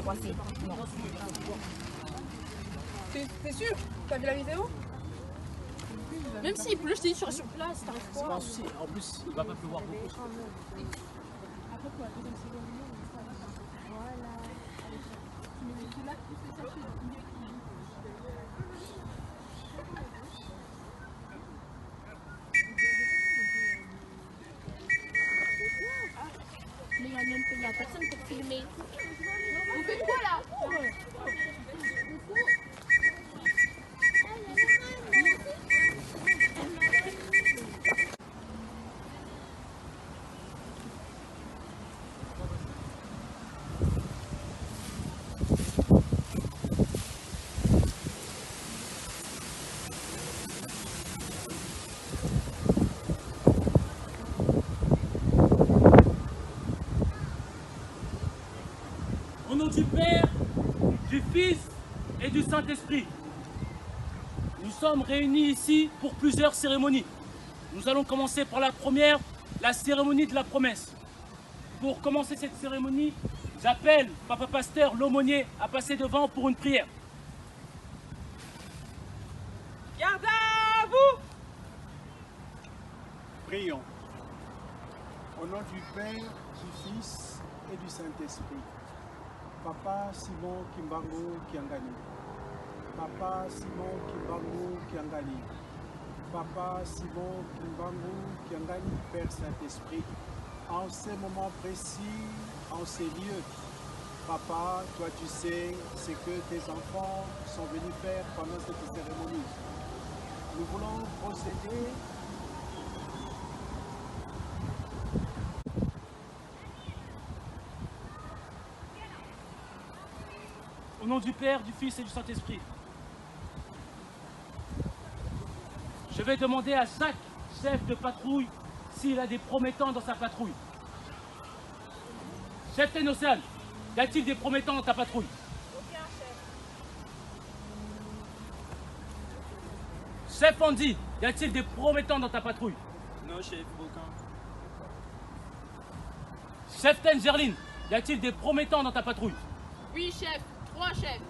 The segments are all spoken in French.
froissé. Non. T'es sûr? T'as vu la vidéo? Même s'il pleut, je t'ai dit, tu restes sur place, t'arrives C'est pas pas. un souci. En plus, il va pas pleuvoir beaucoup. Mais il y a personne pour filmer. Vous faites quoi là? Au nom du Père, du Fils et du Saint-Esprit, nous sommes réunis ici pour plusieurs cérémonies. Nous allons commencer par la première, la cérémonie de la promesse. Pour commencer cette cérémonie, j'appelle Papa Pasteur l'aumônier à passer devant pour une prière. Garde à vous! Prions. Au nom du Père, du Fils et du Saint-Esprit. Papa Simon Kimbangu Kiangani. Papa Simon Kimbangu Kiangani. Papa Simon Kimbangu Kiangani, Père Saint-Esprit. En ces moments précis, en ces lieux, Papa, toi tu sais ce que tes enfants sont venus faire pendant cette cérémonie. Nous voulons procéder Au nom du Père, du Fils et du Saint-Esprit, je vais demander à chaque chef de patrouille s'il a des promettants dans sa patrouille. Chef Océane, y a-t-il des promettants dans ta patrouille? Aucun chef. Chef Andy, y a-t-il des promettants dans ta patrouille? Non, chef, aucun. Chef Gerline, y a-t-il des promettants dans ta patrouille? Oui, chef. 3 chefs.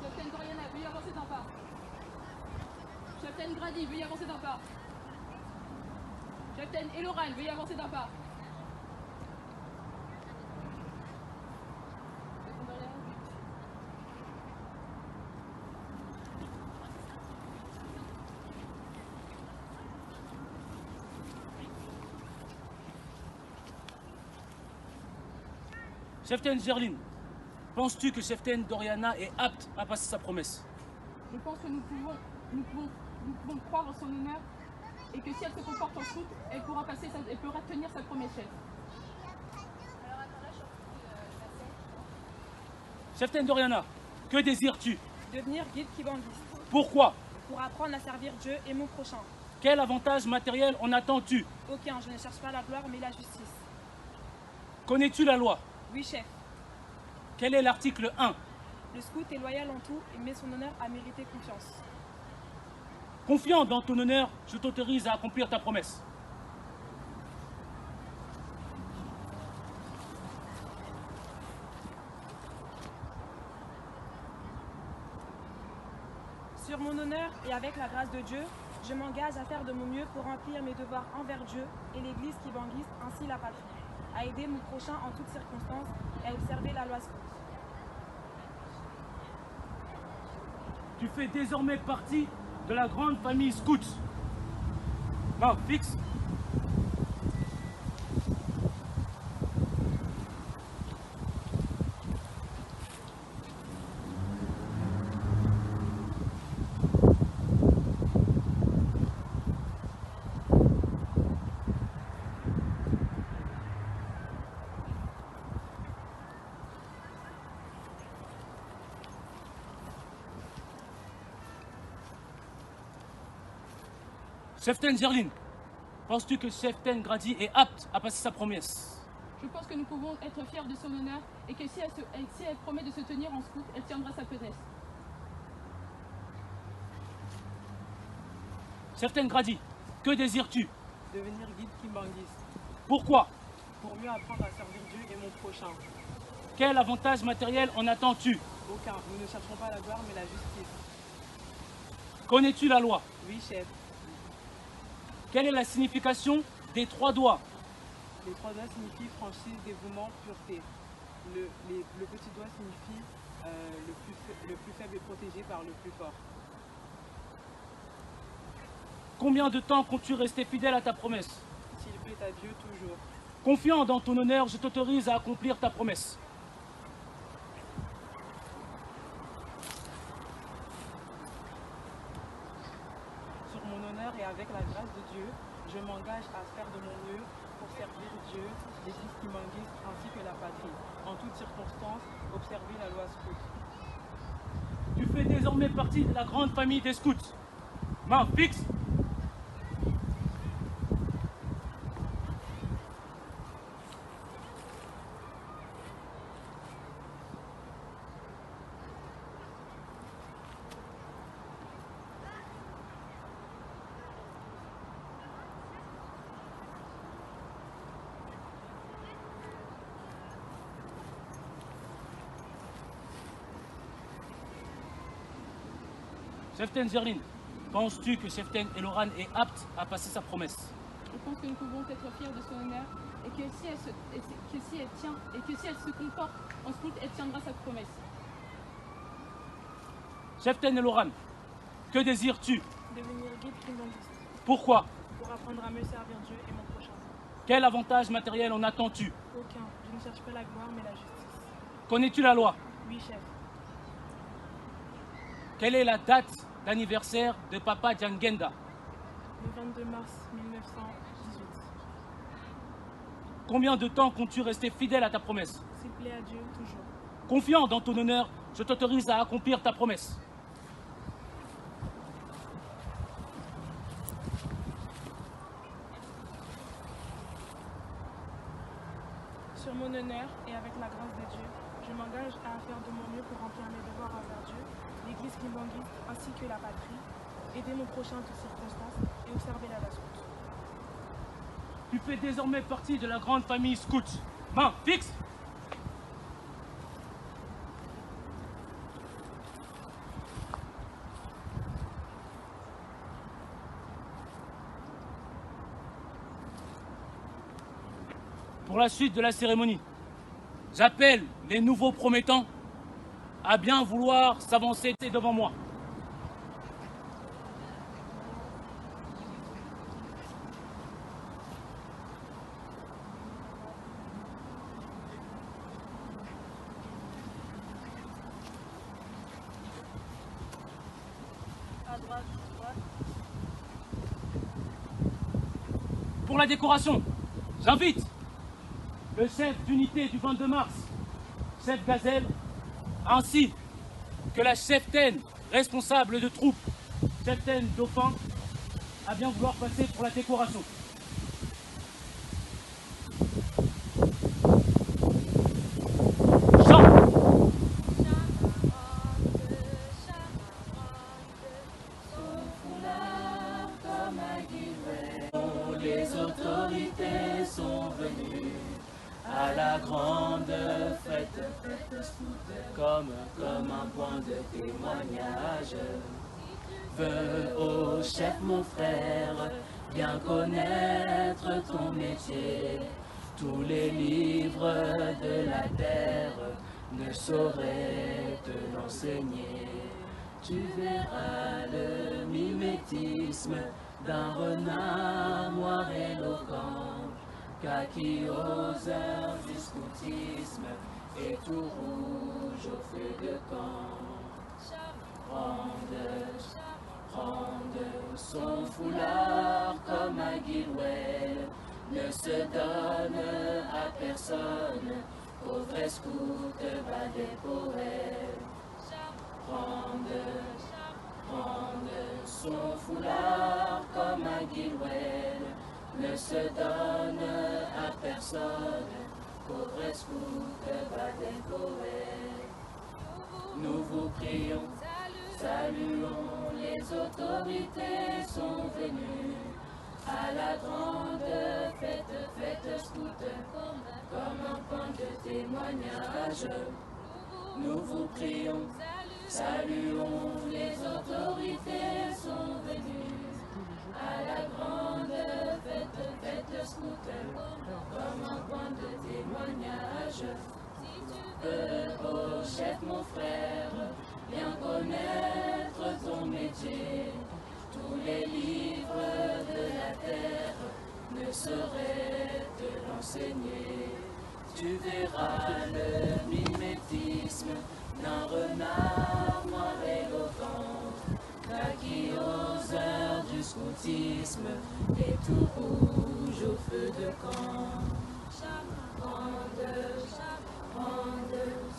Cheftaine Doriana, veuillez avancer d'un pas. Cheftaine Grady, veuillez avancer d'un pas. Cheftaine Eloran, veuillez avancer d'un pas. Cheftaine Gerline, penses-tu que Cheftaine Doriana est apte à passer sa promesse? Je pense que nous pouvons croire en son honneur et que si elle se comporte en scout, elle pourra tenir sa promesse, chef. Cheftaine Doriana, que désires-tu? Devenir guide kibangiste Pourquoi? pour apprendre à servir Dieu et mon prochain. Quel avantage matériel en attends-tu? Aucun, je ne cherche pas la gloire mais la justice. Connais-tu la loi? Oui, chef. Quel est l'article 1? Le scout est loyal en tout et met son honneur à mériter confiance. Confiant dans ton honneur, je t'autorise à accomplir ta promesse. Sur mon honneur et avec la grâce de Dieu, je m'engage à faire de mon mieux pour remplir mes devoirs envers Dieu et l'Église kibangiste ainsi la patrie, à aider mon prochain en toutes circonstances et à observer la loi scout. Tu fais désormais partie de la grande famille scout. Main fixe. Cheftaine Zerline, penses-tu que Cheftaine Grady est apte à passer sa promesse? Je pense que nous pouvons être fiers de son honneur et que si elle promet de se tenir en scout, elle tiendra sa promesse. Cheftaine Grady, que désires-tu? Devenir guide kimbangiste, Pourquoi? pour mieux apprendre à servir Dieu et mon prochain. Quel avantage matériel en attends-tu? Aucun, nous ne cherchons pas la gloire mais la justice. Connais-tu la loi? Oui, chef. Quelle est la signification des 3 doigts? Les 3 doigts signifient franchise, dévouement, pureté. Le petit doigt signifie le plus faible est protégé par le plus fort. Combien de temps comptes-tu rester fidèle à ta promesse? S'il plaît à Dieu, toujours. Confiant dans ton honneur, je t'autorise à accomplir ta promesse. Sur mon honneur et avec la grâce de Dieu, je m'engage à faire de mon mieux pour servir Dieu, l'Église kimbangiste ainsi que la patrie. En toutes circonstances, observer la loi scout. Tu fais désormais partie de la grande famille des scouts. Main fixe. Cheftaine Zerline, penses-tu que Cheftaine Eloran est apte à passer sa promesse? Je pense que nous pouvons être fiers de son honneur et que si elle se comporte en scout, elle tiendra sa promesse. Cheftaine Eloran, que désires-tu? Devenir guide kimbangiste, Pourquoi? pour apprendre à mieux servir Dieu et mon prochain. Quel avantage matériel en attends-tu? Aucun, je ne cherche pas la gloire mais la justice. Connais-tu la loi? Oui, chef. Quelle est la date d'anniversaire de Papa Djangenda? Le 22 mars 1918. Combien de temps comptes-tu rester fidèle à ta promesse? S'il plaît à Dieu, toujours. Confiant dans ton honneur, je t'autorise à accomplir ta promesse. Sur mon honneur et avec la grâce de Dieu, je m'engage à faire de mon mieux pour remplir mes devoirs envers Dieu, l'Église kimbangiste ainsi que la patrie, aider mon prochain en toutes circonstances et observer la loi scout. Tu fais désormais partie de la grande famille scout. Main fixe. Pour la suite de la cérémonie, j'appelle les nouveaux promettants à bien vouloir s'avancer devant moi. Pour la décoration, j'invite le chef d'unité du 22 mars, chef Gazelle, ainsi que la cheftaine responsable de troupes, cheftaine Dauphin, à bien vouloir passer pour la décoration. Les autorités sont venues à la grande fête, comme un point de témoignage. Veux, ô chef mon frère, bien connaître ton métier. Tous les livres de la terre ne sauraient te l'enseigner. Tu verras le mimétisme d'un renard noir éloquent, kaki aux heures du scoutisme et tout rouge au feu de camp. Rende son foulard comme un guillouel, ne se donne à personne, qu'au vrai scout bat des poètes. Rende son foulard comme comme un Guilwell, ne se donne à personne, pauvre scout Baden-Powell. Nous vous prions, saluons, les autorités sont venues à la grande fête scout, comme un point de témoignage. Nous vous prions, saluons, les autorités sont venues à la grande fête scout, comme un point de témoignage. Ô chef mon frère, bien connaître ton métier, tous les livres de la terre ne sauraient te l'enseigner. Tu verras le mimétisme d'un renard noir éloquent, qui aux heures du scoutisme est tout rouge au feu de camp.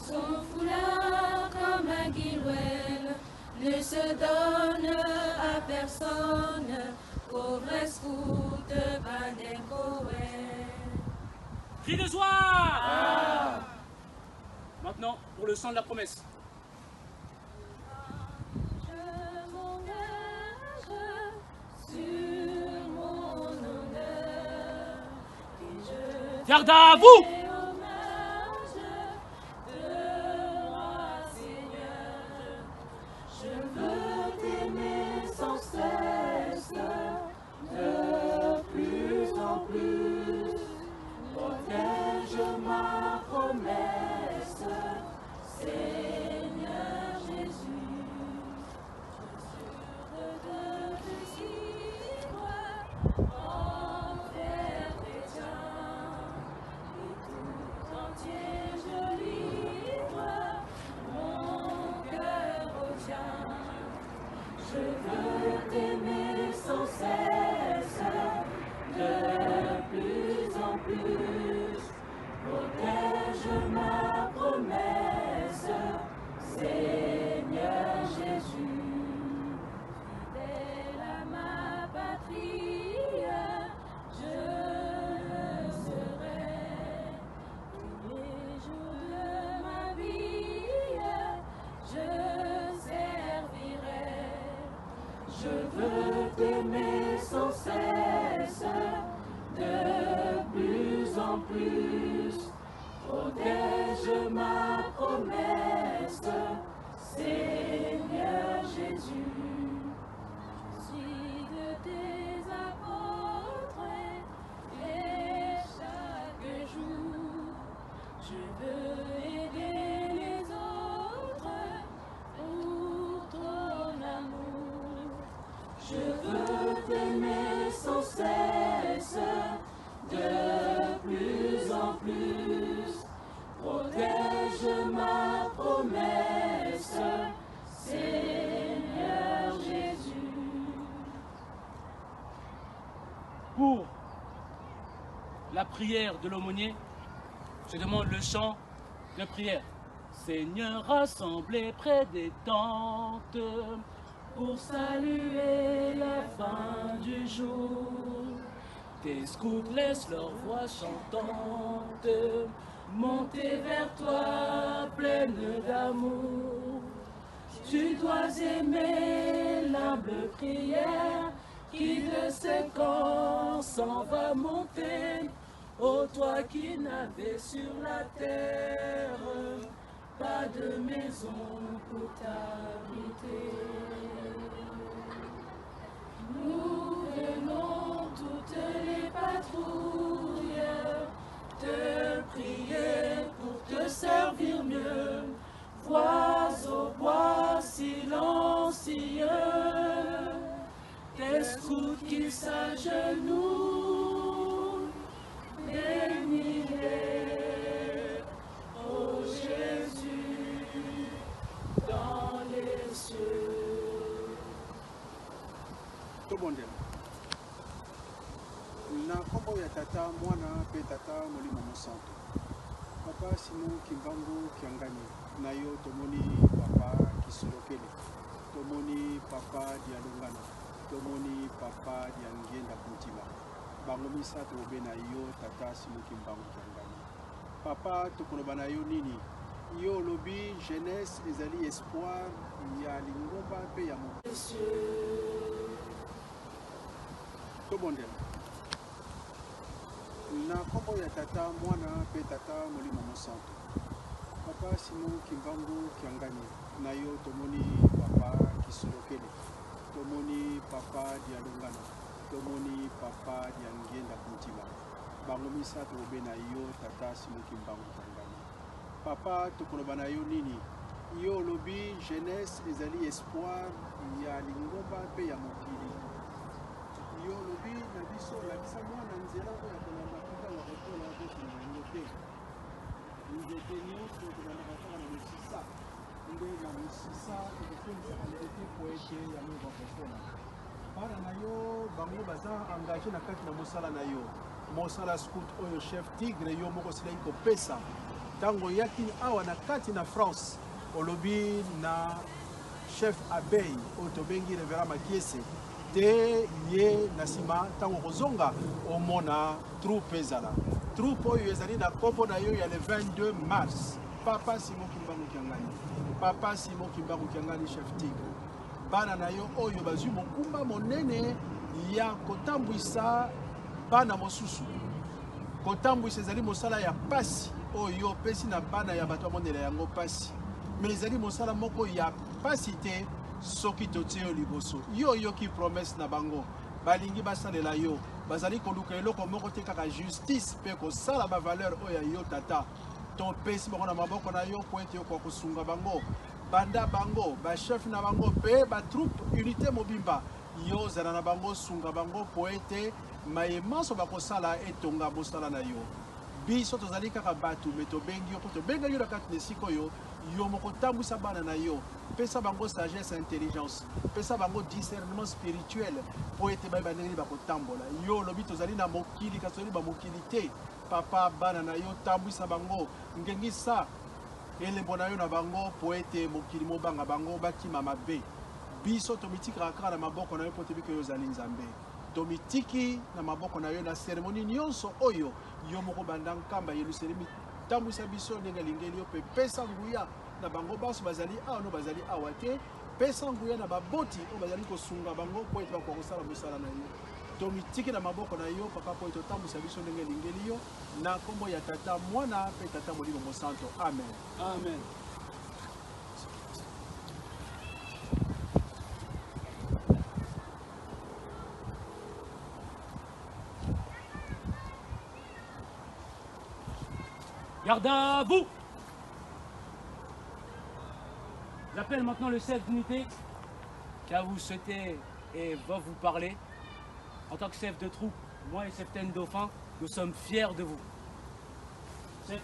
Son foulard comme un Guilwell ne se donne à personne, pauvre scout Baden-Powell. Cri de joie! Maintenant, pour le chant de la promesse. Je m'engage sur mon honneur et je Garde à vous! fais hommage de moi, Seigneur. Je veux t'aimer sans cesse, de plus en plus. Protège ma promesse, Seigneur Jésus. Je de te suivre envers chrétien, et tout entier je livre mon cœur au tien. Je veux t'aimer sans cesse, de plus en plus. Protège ma promesse, Seigneur Jésus. Fidèle à ma patrie, je le serai. Tous les jours de ma vie, je servirai. Je veux t'aimer sans cesse, de plus en plus. Protège ma promesse, Seigneur Jésus. Je suis de tes apôtres et chaque jour je veux aider les autres pour ton amour. Je veux t'aimer sans cesse, de plus en plus. Protège ma promesse, Seigneur Jésus. Pour la prière de l'aumônier, je demande le chant de prière. Seigneur, rassemblé près des tentes, pour saluer la fin du jour. Tes scouts laissent leur voix chantante monter vers toi, pleine d'amour. Tu dois aimer l'humble prière qui de ses camps s'en va monter. Ô toi qui n'avais sur la terre pas de maison pour t'habiter. Nous venons toutes les patrouilles te prier pour te servir mieux. Vois au bois silencieux tes scouts qui s'agenouillent. Bénis-les, ô Jésus, dans les cieux. Tobondela. Na kombo ya tata mwana pe tata molimo mosanto. Papa Simon Kimbangu Kiangani. Na yo tomoni papa Kisolokele. Tomoni papa Dialungana. tomoni papa diangenda kutima bango misato obe na yo tata simuki mbangu kiangani papa tokoloba na yo nini yo lobi jeunesse ezali espoir ya lingomba pe ya mo tobondela na kombo ya tata mwana pe tata molimo mosanto papa Simon Kimbangu kiangani na yo tomoni papa kisolokele tomoni papa dialongana tomoni papa diangenda kutima bango misato obe na yo tata Simon Kimbangu kiangani papa tokoloba na yo nini yo lobi jeunesse ezali espoir ya lingomba pe ya mokili yo lobi na biso lakisa mwana nzela oyo akolanda kuta ya kotola bokina yango te nzete nyonso tozalaka kaka na mosisa nde na mosisa ekokomisaka nzete po ete yango bakokola bana na yo bango baza engage na kati na mosala na yo mosala scout oyo chef tigre yo moko silai kopesa ntango oyaki awa na kati na France olobi na chef abeille oyo tobengi Révérend Makiese te ye na nsima ntango kozonga omona troupe ezala troupe oyo ezali na kombo na yo ya le 22 mars papa Simon Kimbangu kiangani papa Simon Kimbangu kiangani chef tigre bana na yo oyo bazwi mokumba monene ya kotambwisa bana mosusu kotambwisa ezali mosala ya pasi oyo opesi na bana ya bato bamonela yango pasi me ezali mosala moko ya pasi te soki totie yo liboso yo oyoki promese na bango balingi basalela yo bazali koluka eloko moko te kaka justice mpe kosala bavaleur oyo ya yo tata topesi bango na maboko na yo po ete yokoka kosunga bango banda bango bachef na bango mpe batroupe unité mobimba yo ozala na bango sunga bango po ete mayemanso bakosala etonga mosala na yo biso tozali kaka bato me tobengi yo mpo tobenga yo na kati na esika oyo yo moko tambwisa bana na yo pesa bango sagesse intelligence pesa bango discernement spirituel po ete bayeba ndenge nini bakotambola yo lobi tozali na mokili kasi tozali bamokili te papa bana na yo tambwisa bango ngengisa elembo na yo na bango po ete mokili mobanga bango bakima mabe biso tomitikaka kaka na maboko na yo po tebiki oyo ozali nzambe tomitiki na maboko na yo na seremoni nyonso oyo yo moko banda nkamba Yerusalemi tambwisa biso ndenge alingeli yo mpe pesa nguya na bango baso bazali awa no bazali awa te pesa nguya na baboti oyo bazali kosunga bango po ete bakoka kosala mosala na yo tomitiki na maboko na yo papa po ete otambwisa biso ndenge alingeli yo na kombo ya tata mwana mpe tata molimo mosanto amen Amen. Garde à vous. J'appelle maintenant le chef d'unité qui va vous souhaiter et va vous parler. En tant que chef de troupe, moi et Capitaine Dauphin, nous sommes fiers de vous. Chef.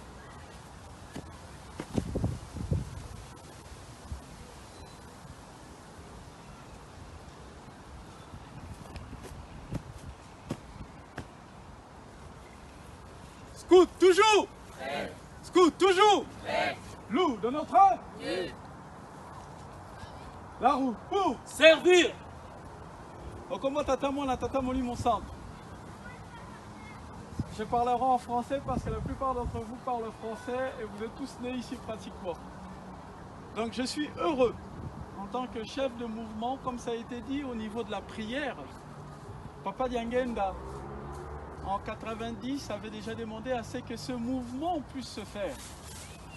Scout, toujours! Scout, toujours! Loup, de notre œuvre! La roue, pour servir! Comment tata mona, tata moli mon centre. Je parlerai en français parce que la plupart d'entre vous parlent français et vous êtes tous nés ici pratiquement. Donc je suis heureux en tant que chef de mouvement, comme ça a été dit au niveau de la prière. Papa Diangenda, en 90, avait déjà demandé à ce que ce mouvement puisse se faire.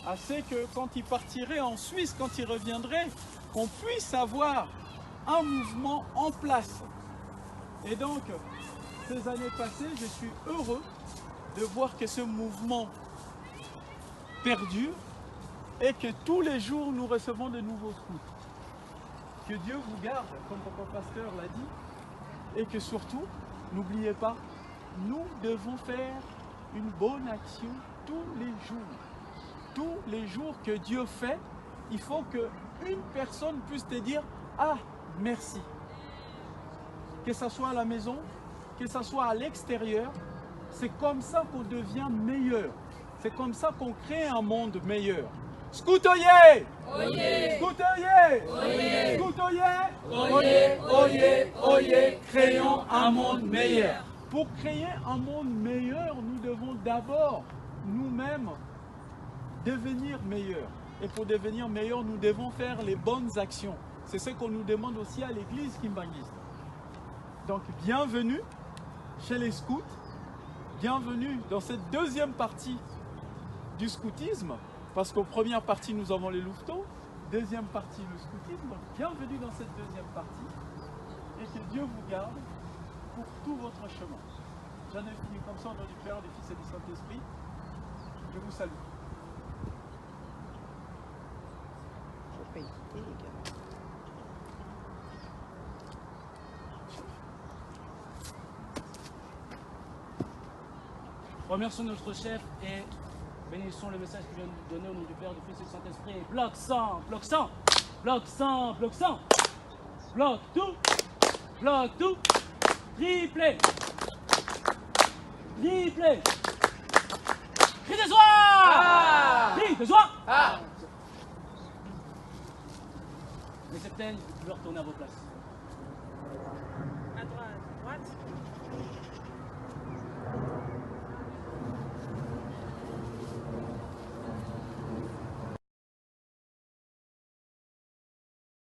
À ce que quand il partirait en Suisse, quand il reviendrait, qu'on puisse avoir un mouvement en place. Et donc, ces années passées, je suis heureux de voir que ce mouvement perdure et que tous les jours nous recevons de nouveaux scouts. Que Dieu vous garde, comme Papa Pasteur l'a dit, et que surtout, n'oubliez pas, nous devons faire une bonne action tous les jours. Tous les jours que Dieu fait, il faut qu'une personne puisse te dire « Ah, merci ». Que ce soit à la maison, que ce soit à l'extérieur, c'est comme ça qu'on devient meilleur. C'est comme ça qu'on crée un monde meilleur. Scoutoyer! Oyez! Scoutoyer! Oyez! Scoutoyer! Oyez! Oyez! Oyez! Créons un monde meilleur. Pour créer un monde meilleur, nous devons d'abord nous-mêmes devenir meilleurs. Et pour devenir meilleurs, nous devons faire les bonnes actions. C'est ce qu'on nous demande aussi à l'église kimbanguiste. Donc, bienvenue chez les scouts. Bienvenue dans cette deuxième partie du scoutisme. Parce qu'aux premières parties, nous avons les louveteaux. Deuxième partie, le scoutisme. Donc, bienvenue dans cette deuxième partie. Et que Dieu vous garde pour tout votre chemin. J'en ai fini comme ça au nom du Père, du Fils et du Saint-Esprit. Je vous salue. Remercions notre chef et bénissons le message qu'il vient de nous donner au nom du Père, du Fils et du Saint-Esprit. Bloc 100, bloc 100, bloc 100, bloc 100, bloc tout, triplé, triplé. Cri de joie! Cri de joie! Les septaines, vous pouvez retourner à vos places.